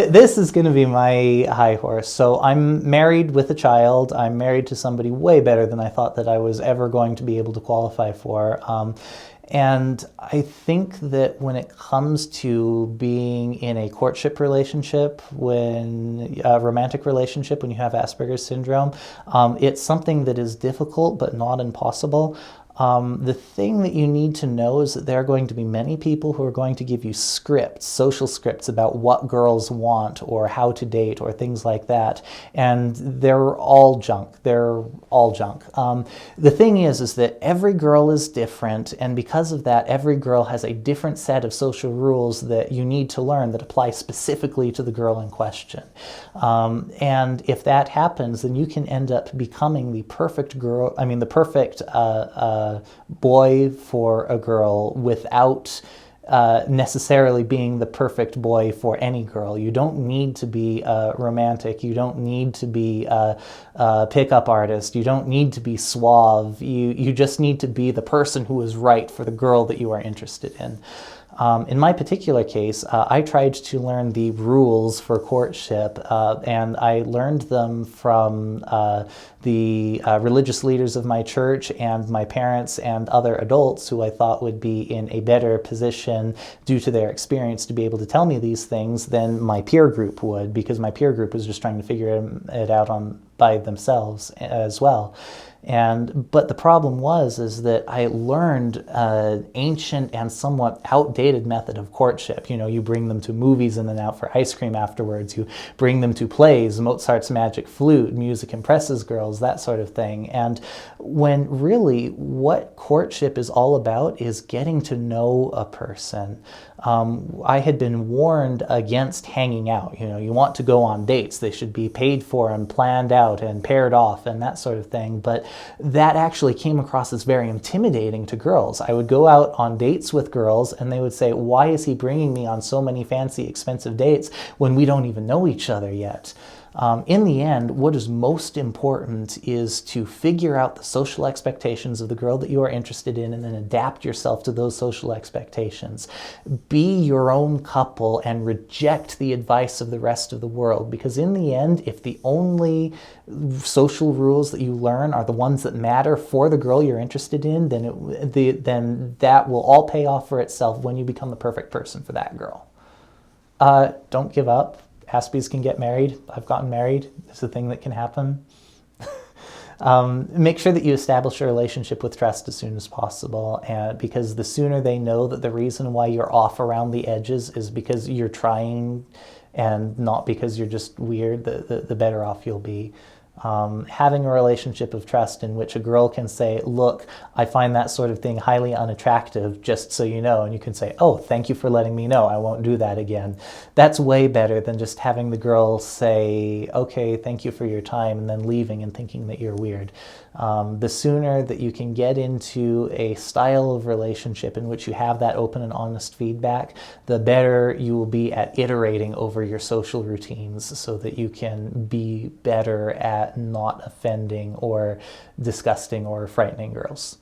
This is going to be my high horse. So I'm married with a child. I'm married to somebody way better than I thought that I was ever going to be able to qualify for. And I think that when it comes to being in a courtship relationship, when a romantic relationship, when you have Asperger's syndrome, it's something that is difficult but not impossible. The thing that you need to know is that there are going to be many people who are going to give you scripts, social scripts about what girls want or how to date or things like that. And they're all junk. They're all junk. The thing is that every girl is different, and because of that, every girl has a different set of social rules that you need to learn that apply specifically to the girl in question. And if that happens, then you can end up becoming the perfect girl, the perfect boy for a girl without necessarily being the perfect boy for any girl. You don't need to be romantic. You don't need to be a pickup artist. You don't need to be suave. You just need to be the person who is right for the girl that you are interested in. In my particular case, I tried to learn the rules for courtship, and I learned them from the religious leaders of my church and my parents and other adults who I thought would be in a better position due to their experience to be able to tell me these things than my peer group would, because my peer group was just trying to figure it out by themselves as well. But the problem is that I learned an ancient and somewhat outdated method of courtship. You bring them to movies and then out for ice cream afterwards. You bring them to plays, Mozart's Magic Flute, music impresses girls, that sort of thing. And when really what courtship is all about is getting to know a person. I had been warned against hanging out. You want to go on dates. They should be paid for and planned out and paired off and that sort of thing. But that actually came across as very intimidating to girls. I would go out on dates with girls and they would say, why is he bringing me on so many fancy, expensive dates when we don't even know each other yet? In the end, what is most important is to figure out the social expectations of the girl that you are interested in and then adapt yourself to those social expectations. Be your own couple and reject the advice of the rest of the world, because in the end, if the only social rules that you learn are the ones that matter for the girl you're interested in, then that will all pay off for itself when you become the perfect person for that girl. Don't give up. Aspies can get married. I've gotten married. It's a thing that can happen. Make sure that you establish a relationship with trust as soon as possible, because the sooner they know that the reason why you're off around the edges is because you're trying and not because you're just weird, the better off you'll be. Having a relationship of trust in which a girl can say, look, I find that sort of thing highly unattractive, just so you know, and you can say, oh, thank you for letting me know, I won't do that again. That's way better than just having the girl say, okay, thank you for your time, and then leaving and thinking that you're weird. The sooner that you can get into a style of relationship in which you have that open and honest feedback, the better you will be at iterating over your social routines so that you can be better at not offending or disgusting or frightening girls.